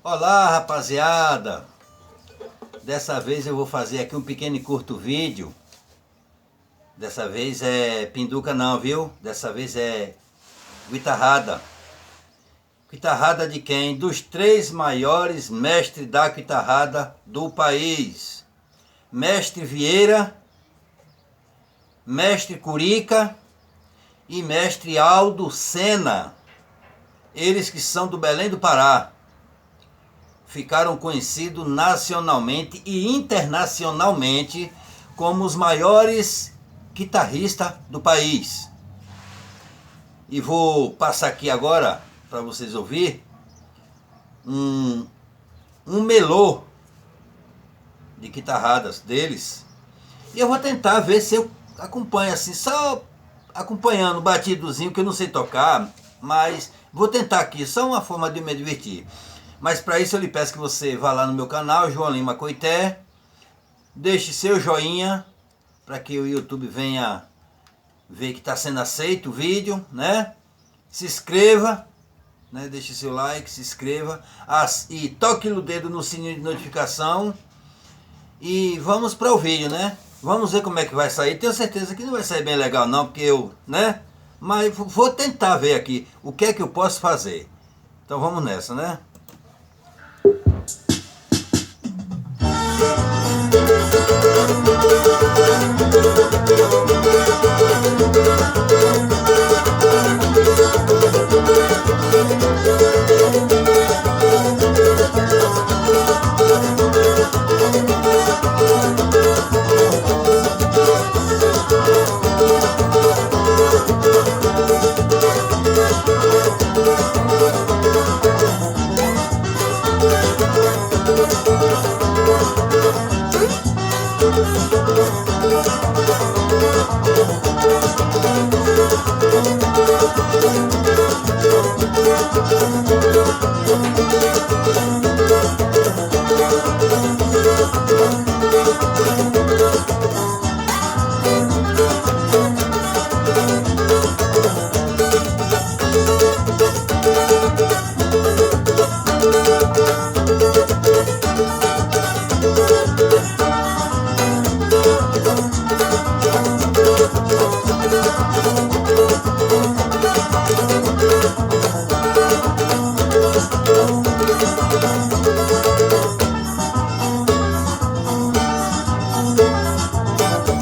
Olá, rapaziada. Dessa vez eu vou fazer aqui um pequeno e curto vídeo. Dessa vez é pinduca não, viu? Dessa vez é guitarrada. Guitarrada de quem? Dos 3 maiores mestres da guitarrada do país. Mestre Vieira, Mestre Curica e Mestre Aldo Sena. Eles que são do Belém do Pará. Ficaram conhecidos nacionalmente e internacionalmente como os maiores guitarristas do país. E vou passar aqui agora para vocês ouvir um melô de guitarradas deles. E eu vou tentar ver se eu acompanho assim, só acompanhando o batidozinho, que eu não sei tocar, mas vou tentar aqui, só uma forma de me divertir. Mas para isso eu lhe peço que você vá lá no meu canal, João Lima Coité, deixe seu joinha, para que o YouTube venha ver que está sendo aceito o vídeo, né? Se inscreva, né? Deixe seu like, se inscreva, e toque o dedo no sininho de notificação. E vamos para o vídeo, né? Vamos ver como é que vai sair. Tenho certeza que não vai sair bem legal não, porque eu, né? Mas vou tentar ver aqui o que é que eu posso fazer. Então vamos nessa, né?